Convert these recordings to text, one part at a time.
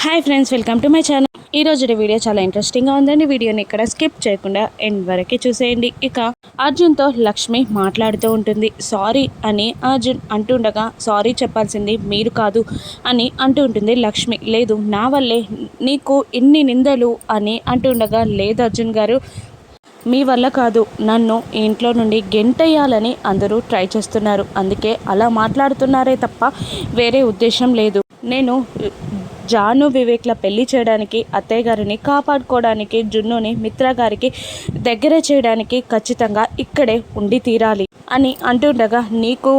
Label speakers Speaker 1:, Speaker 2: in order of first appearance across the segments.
Speaker 1: Hi friends, welcome to my channel. ఈ రోజు video చాలా ఇంట్రెస్టింగ్గా ఉందండి. వీడియోని ఇక్కడ స్కిప్ చేయకుండా ఎండ్ వరకు చూసేయండి. ఇక అర్జున్తో లక్ష్మి మాట్లాడుతూ ఉంటుంది. సారీ అని అర్జున్ అంటుండగా, సారీ చెప్పాల్సింది మీరు కాదు అని అంటూ ఉంటుంది లక్ష్మి. లేదు, నా వల్లే నీకు ఇన్ని నిందలు అని అంటుండగా, లేదు అర్జున్ గారు, మీ వల్ల కాదు, నన్ను ఇంట్లో నుండి గెంటేయాలని అందరూ ట్రై చేస్తున్నారు, అందుకే అలా మాట్లాడుతున్నారే తప్ప వేరే ఉద్దేశం లేదు. నేను జాను వివేక్ల పెళ్లి చేయడానికి, అత్తయ్య గారిని కాపాడుకోవడానికి, జున్నుని మిత్ర గారికి దగ్గర చేయడానికి ఖచ్చితంగా ఇక్కడే ఉండి తీరాలి అని అంటుండగా, నీకు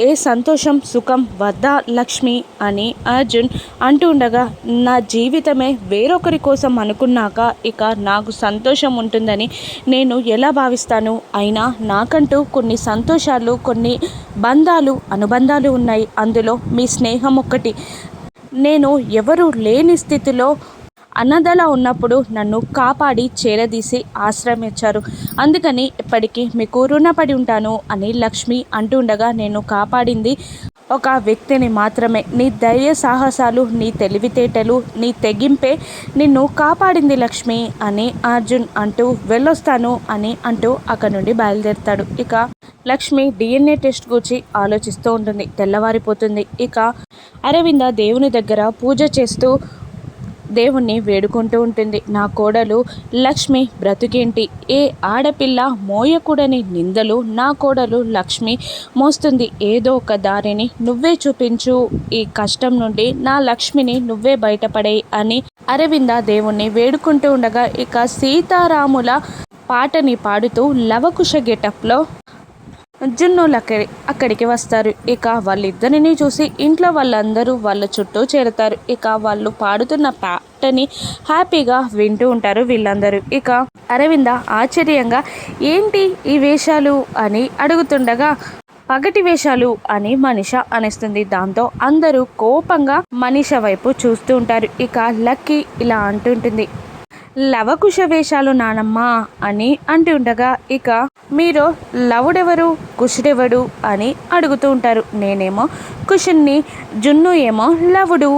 Speaker 1: ఏ సంతోషం సుఖం వద్దా లక్ష్మి అని అర్జున్ అంటుండగా, నా జీవితమే వేరొకరి కోసం అనుకున్నాక ఇక నాకు సంతోషం ఉంటుందని నేను ఎలా భావిస్తాను? అయినా నాకంటూ కొన్ని సంతోషాలు, కొన్ని బంధాలు, అనుబంధాలు ఉన్నాయి. అందులో మీ స్నేహం ఒక్కటి. నేను ఎవరు లేని స్థితిలో అన్నదలా ఉన్నప్పుడు నన్ను కాపాడి చేరదీసి ఆశ్రమించారు, అందుకని ఇప్పటికీ మీకు రుణపడి ఉంటాను అని లక్ష్మి అంటుండగా, నేను కాపాడింది ఒక వ్యక్తిని మాత్రమే. నీ ధైర్య సాహసాలు, నీ తెలివితేటలు, నీ తెగింపే నిన్ను కాపాడింది లక్ష్మి అని అర్జున్ అంటూ వెళ్ళొస్తాను అని అంటూ అక్కడి నుండి బయలుదేరుతాడు. ఇక లక్ష్మి DNA టెస్ట్ గురించి ఆలోచిస్తూ ఉంటుంది. తెల్లవారిపోతుంది. ఇక అరవింద దేవుని దగ్గర పూజ చేస్తూ దేవుణ్ణి వేడుకుంటూ ఉంటుంది. నా కోడలు లక్ష్మి బ్రతుకేంటి? ఏ ఆడపిల్ల మోయకూడని నిందలు నా కోడలు లక్ష్మి మోస్తుంది. ఏదో ఒక దారిని నువ్వే చూపించు, ఈ కష్టం నుండి నా లక్ష్మిని నువ్వే బయటపడే అని అరవింద దేవుణ్ణి వేడుకుంటూ ఉండగా, ఇక సీతారాముల పాటని పాడుతూ లవకుశ గెటప్లో జున్నులు అక్కడికి వస్తారు. ఇక వాళ్ళిద్దరిని చూసి ఇంట్లో వాళ్ళందరూ వాళ్ళ చుట్టూ చేరుతారు. ఇక వాళ్ళు పాడుతున్న పాటని హ్యాపీగా వింటూ ఉంటారు వీళ్ళందరూ. ఇక అరవింద ఆశ్చర్యంగా, ఏంటి ఈ వేషాలు అని అడుగుతుండగా, పగటి వేషాలు అని మనిష అనేస్తుంది. దాంతో అందరూ కోపంగా మనిష వైపు చూస్తూ ఉంటారు. ఇక లక్కీ ఇలా అంటుంటుంది, లవకుశ వేషాలు నానమ్మ అని అంటుండగా, ఇక మీరు లవుడెవరు కుషుడెవడు అని అడుగుతూ ఉంటారు. నేనేమో కుషుణ్ణి, జున్ను ఏమో లవుడు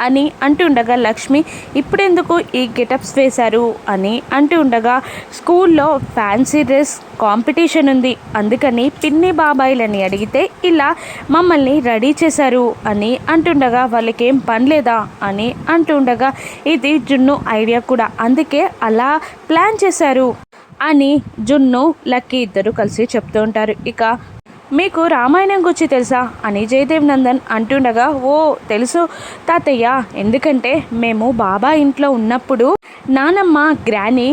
Speaker 1: అని అంటుండగా, లక్ష్మి ఇప్పుడెందుకు ఈ గెటప్స్ వేశారు అని అంటుండగా, స్కూల్లో ఫ్యాన్సీ డ్రెస్ కాంపిటీషన్ ఉంది, అందుకని పిన్ని బాబాయిలని అడిగితే ఇలా మమ్మల్ని రెడీ చేశారు అని అంటుండగా, వాళ్ళకేం పని లేదా అని అంటుండగా, ఇది జున్ను ఐడియా కూడా, అందుకే అలా ప్లాన్ చేశారు అని జున్ను లక్కీ ఇద్దరు కలిసి చెప్తూ ఉంటారు. ఇక మీకు రామాయణం గురించి తెలుసా అని జయదేవ్ నందన్ అంటుండగా, ఓ తెలుసు తాతయ్య, ఎందుకంటే మేము బాబా ఇంట్లో ఉన్నప్పుడు నానమ్మ గ్రానీ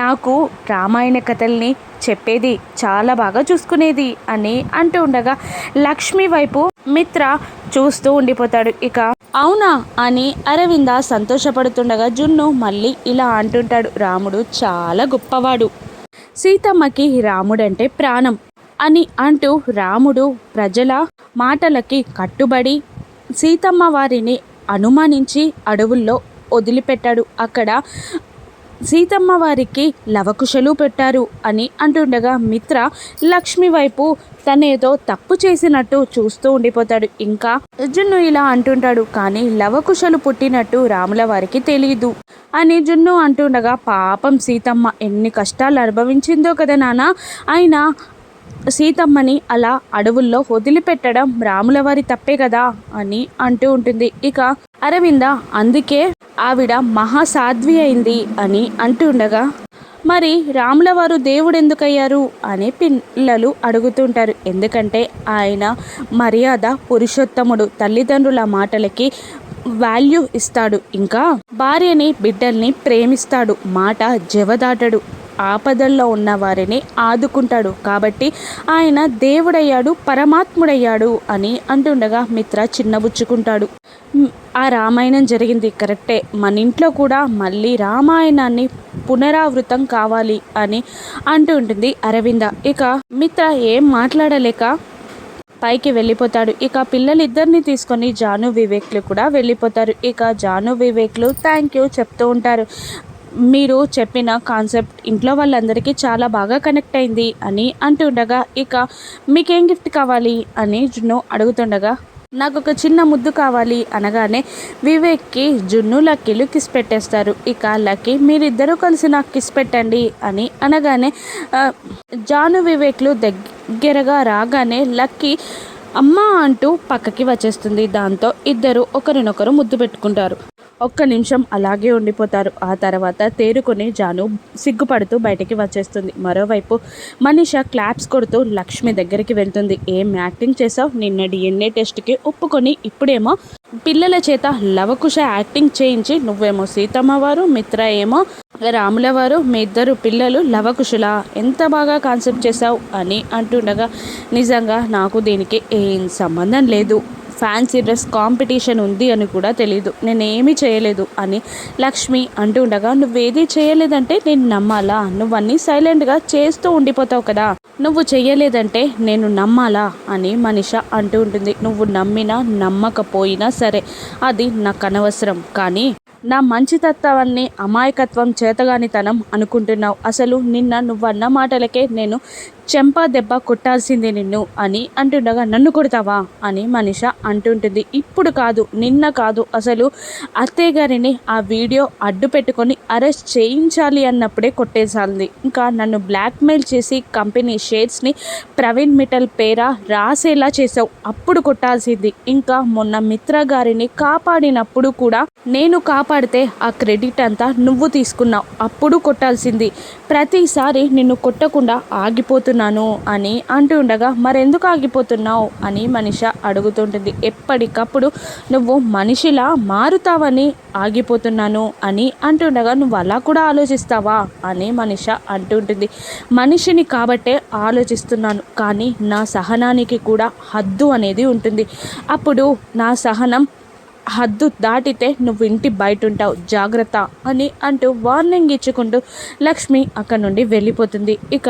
Speaker 1: నాకు రామాయణ కథల్ని చెప్పేది, చాలా బాగా చూసుకునేది అని అంటూ ఉండగా, లక్ష్మి వైపు మిత్ర చూస్తూ ఉండిపోతాడు. ఇక అవునా అని అరవింద సంతోషపడుతుండగా, జున్ను మళ్ళీ ఇలా అంటుంటాడు, రాముడు చాలా గొప్పవాడు, సీతమ్మకి రాముడంటే ప్రాణం అని అంటూ రాముడు ప్రజల మాటలకి కట్టుబడి సీతమ్మ వారిని అనుమానించి అడవుల్లో వదిలిపెట్టాడు. అక్కడ సీతమ్మ వారికి లవకుశలు పెట్టారు అని అంటుండగా, మిత్ర లక్ష్మి వైపు తనేదో తప్పు చేసినట్టు చూస్తూ ఉండిపోతాడు. ఇంకా జున్ను ఇలా అంటుంటాడు, కానీ లవకుశలు పుట్టినట్టు రాముల వారికి తెలియదు అని జున్ను అంటుండగా, పాపం సీతమ్మ ఎన్ని కష్టాలు అనుభవించిందో కదా నాన్న, అయినా సీతమ్మని అలా అడవుల్లో వదిలిపెట్టడం రాముల వారి తప్పే కదా అని అంటూ ఉంటుంది. ఇక అరవింద అందుకే ఆవిడ మహాసాధ్వి అయింది అని అంటుండగా, మరి రాముల వారు దేవుడు ఎందుకయ్యారు అని పిల్లలు అడుగుతుంటారు. ఎందుకంటే ఆయన మర్యాద పురుషోత్తముడు, తల్లిదండ్రుల మాటలకి వాల్యూ ఇస్తాడు, ఇంకా భార్యని బిడ్డల్ని ప్రేమిస్తాడు, మాట జవదాటడు, ఆపదల్లో ఉన్న వారిని ఆదుకుంటాడు, కాబట్టి ఆయన దేవుడయ్యాడు, పరమాత్ముడయ్యాడు అని అంటుండగా, మిత్ర చిన్నబుచ్చుకుంటాడు. ఆ రామాయణం జరిగింది కరెక్టే, మన ఇంట్లో కూడా మళ్ళీ రామాయణాన్ని పునరావృతం కావాలి అని అంటూ ఉంటుంది అరవింద. ఇక మిత్ర ఏం మాట్లాడలేక పైకి వెళ్ళిపోతాడు. ఇక పిల్లలిద్దరిని తీసుకొని జాను వివేక్లు కూడా వెళ్ళిపోతారు. ఇక జాను వివేక్లు థ్యాంక్ యూ చెప్తూ ఉంటారు. మీరు చెప్పిన కాన్సెప్ట్ ఇంట్లో వాళ్ళందరికీ చాలా బాగా కనెక్ట్ అయింది అని అంటుండగా, ఇక మీకేం గిఫ్ట్ కావాలి అని జున్ను అడుగుతుండగా, నాకు ఒక చిన్న ముద్దు కావాలి అనగానే వివేక్కి జున్ను లక్కీలు కిస్ పెట్టేస్తారు. ఇక లక్కీ మీరిద్దరూ కలిసి నాకు కిస్ పెట్టండి అని అనగానే జాను వివేక్లు దగ్గరగా రాగానే లక్కీ అమ్మా అంటూ పక్కకి వచ్చేస్తుంది. దాంతో ఇద్దరు ఒకరినొకరు ముద్దు పెట్టుకుంటారు. ఒక్క నిమిషం అలాగే ఉండిపోతారు. ఆ తర్వాత తేరుకొని జాను సిగ్గుపడుతూ బయటికి వచ్చేస్తుంది. మరోవైపు మనీష క్లాప్స్ కొడుతూ లక్ష్మి దగ్గరికి వెళ్తుంది. ఏం యాక్టింగ్ చేసావు? నిన్న DNA టెస్ట్కి ఒప్పుకొని ఇప్పుడేమో పిల్లల చేత లవకుశ యాక్టింగ్ చేయించి నువ్వేమో సీతమ్మ వారు, మిత్ర ఏమో రాముల వారు, మీ ఇద్దరు పిల్లలు లవకుశుల ఎంత బాగా కాన్సెప్ట్ చేసావు అని అంటుండగా నిజంగా నాకు దీనికి ఏం సంబంధం లేదు, ఫ్యాన్సీ డ్రెస్ కాంపిటీషన్ ఉంది అని కూడా తెలీదు, నేనేమీ చేయలేదు అని లక్ష్మి అంటుండగా నువ్వేది చేయలేదంటే నేను నమ్మాలా? నువ్వన్నీ సైలెంట్గా చేస్తూ ఉండిపోతావు కదా, నువ్వు చెయ్యలేదంటే నేను నమ్మాలా అని మనిష అంటూ ఉంటుంది. నువ్వు నమ్మినా నమ్మకపోయినా సరే అది నాకు అనవసరం, కానీ నా మంచితత్వాన్ని అమాయకత్వం చేతగానితనం అనుకుంటున్నావు. అసలు నిన్న నువ్వన్న మాటలకే నేను చెంప దెబ్బ కొట్టాల్సిందే నిన్ను అని అంటుండగా నన్ను కొడతావా అని మనిష అంటుంటుంది. ఇప్పుడు కాదు, నిన్న కాదు, అసలు అత్తయ్య గారిని ఆ వీడియో అడ్డు పెట్టుకొని అరెస్ట్ చేయించాలి అన్నప్పుడే కొట్టేసాలి. ఇంకా నన్ను బ్లాక్మెయిల్ చేసి కంపెనీ షేర్స్ని ప్రవీణ్ మిట్టల్ పేర రాసేలా చేసావు, అప్పుడు కొట్టాల్సింది. ఇంకా మొన్న మిత్ర గారిని కాపాడినప్పుడు కూడా నేను కాపాడితే ఆ క్రెడిట్ అంతా నువ్వు తీసుకున్నావు, అప్పుడు కొట్టాల్సింది. ప్రతిసారి నిన్ను కొట్టకుండా ఆగిపోతున్నాను అని అంటూ ఉండగా మరెందుకు ఆగిపోతున్నావు అని మనిష అడుగుతుంటుంది. ఎప్పటికప్పుడు నువ్వు మనిషిలా మారుతావని ఆగిపోతున్నాను అని అంటుండగా నువ్వు అలా కూడా ఆలోచిస్తావా అని మనిష అంటుంటుంది. మనిషిని కాబట్టే ఆలోచిస్తున్నాను, కానీ నా సహనానికి కూడా హద్దు అనేది ఉంటుంది. అప్పుడు నా సహనం హద్దు దాటితే నువ్వు ఇంటి బయట ఉంటావు, జాగ్రత్త అని అంటూ వార్నింగ్ ఇచ్చుకుంటూ లక్ష్మి అక్కడి నుండి వెళ్ళిపోతుంది. ఇక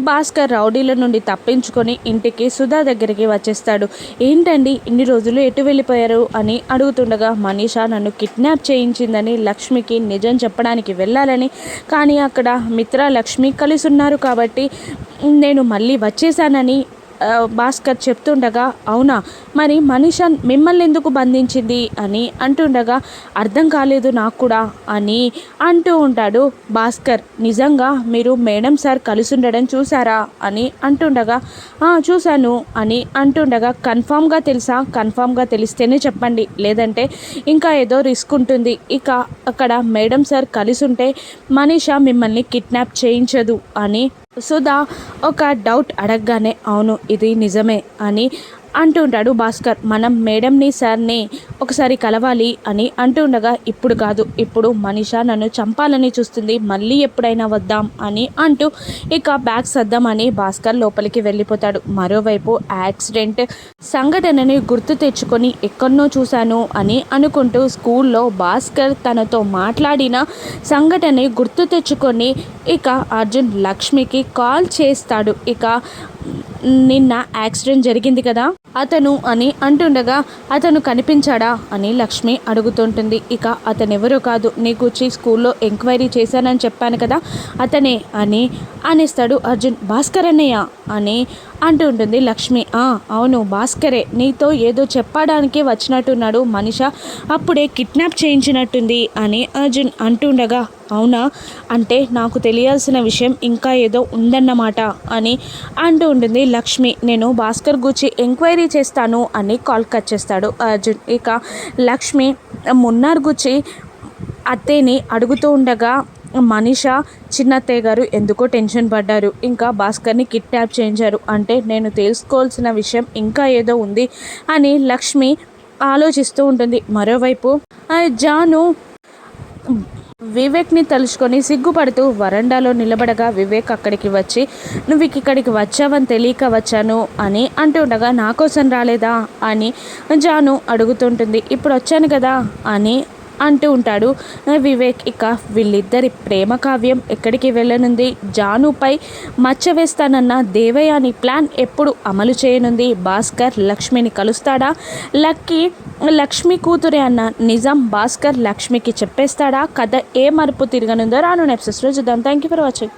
Speaker 1: భాస్కర్ రౌడీల నుండి తప్పించుకొని ఇంటికి సుధా దగ్గరికి వచ్చేస్తాడు. ఏంటండి ఇన్ని రోజులు ఎటు వెళ్ళిపోయారు అని అడుగుతుండగా మనీష నన్ను కిడ్నాప్ చేయించిందని లక్ష్మికి నిజం చెప్పడానికి వెళ్ళాలని, కానీ అక్కడ మిత్ర లక్ష్మి కలిసి ఉన్నారు కాబట్టి నేను మళ్ళీ వచ్చేసానని భాస్కర్ చెప్తుండగా అవునా, మరి మనిష మిమ్మల్ని ఎందుకు బంధించింది అని అంటుండగా అర్థం కాలేదు నాకు కూడా అని అంటూ ఉంటాడు భాస్కర్. నిజంగా మీరు మేడం సార్ కలిసి ఉండడం చూసారా అని అంటుండగా చూశాను అని అంటుండగా కన్ఫామ్గా తెలుసా? కన్ఫామ్గా తెలిస్తేనే చెప్పండి, లేదంటే ఇంకా ఏదో రిస్క్ ఉంటుంది. ఇక అక్కడ మేడం సార్ కలిసి ఉంటే మనీష మిమ్మల్ని కిడ్నాప్ చేయించదు అని సుధా ఒక డౌట్ అడగగానే అవును ఇది నిజమే అని అంటుంటాడు భాస్కర్. మనం మేడంని సార్ని ఒకసారి కలవాలి అని అంటుండగా ఇప్పుడు కాదు, ఇప్పుడు మనిష నన్ను చంపాలని చూస్తుంది, మళ్ళీ ఎప్పుడైనా వద్దాం అని అంటూ ఇక బ్యాగ్ సర్దామని భాస్కర్ లోపలికి వెళ్ళిపోతాడు. మరోవైపు యాక్సిడెంట్ సంఘటనని గుర్తు తెచ్చుకొని ఎక్కడనో చూశాను అని అనుకుంటూ స్కూల్లో భాస్కర్ తనతో మాట్లాడిన సంఘటనని గుర్తు తెచ్చుకొని ఇక అర్జున్ లక్ష్మికి కాల్ చేస్తాడు. ఇక నిన్న యాక్సిడెంట్ జరిగింది కదా అతను అని అంటుండగా అతను కనిపించాడా అని లక్ష్మి అడుగుతుంటుంది. ఇక అతను ఎవరో కాదు, నీకు వచ్చి స్కూల్లో ఎంక్వైరీ చేశానని చెప్పాను కదా అతనే అని అనేస్తాడు అర్జున్. భాస్కర్ అన్నయ్య అని అంటూ ఉంటుంది లక్ష్మి. అవును భాస్కరే, నీతో ఏదో చెప్పడానికి వచ్చినట్టున్నాడు, మనిష అప్పుడే కిడ్నాప్ చేయించినట్టుంది అని అర్జున్ అంటుండగా అవునా, అంటే నాకు తెలియాల్సిన విషయం ఇంకా ఏదో ఉందన్నమాట అని అంటూ ఉంటుంది లక్ష్మి. నేను భాస్కర్ గురించి ఎంక్వైరీ చేస్తాను అని కాల్ కట్ చేస్తాడు అర్జున్. ఇక లక్ష్మి మున్నార్ గురించి అత్తయ్యని అడుగుతూ ఉండగా మనీష చిన్నత్తయ్య గారు ఎందుకో టెన్షన్ పడ్డారు, ఇంకా భాస్కర్ని కిడ్నాప్ చేయించారు అంటే నేను తెలుసుకోవాల్సిన విషయం ఇంకా ఏదో ఉంది అని లక్ష్మి ఆలోచిస్తూ ఉంటుంది. మరోవైపు జాను వివేక్ని తలుచుకొని సిగ్గుపడుతూ వరండాలో నిలబడగా వివేక్ అక్కడికి వచ్చి నువ్వు ఇక్కడికి వచ్చావని తెలియక వచ్చాను అని అంటుండగా నా కోసం రాలేదా అని జాను అడుగుతుంటుంది. ఇప్పుడు వచ్చాను కదా అని అంటూ ఉంటాడు వివేక్. ఇక వీళ్ళిద్దరి ప్రేమ కావ్యం ఎక్కడికి వెళ్ళనుంది? జానుపై మచ్చ వేస్తానన్న దేవయాని ప్లాన్ ఎప్పుడు అమలు చేయనుంది? భాస్కర్ లక్ష్మిని కలుస్తాడా? లక్ష్మి కూతురే అన్న నిజం భాస్కర్ లక్ష్మికి చెప్పేస్తాడా? కథ ఏ మరుపు తిరగనుందో రాను ఎపిసోడ్స్లో చూద్దాం. Thank you for watching.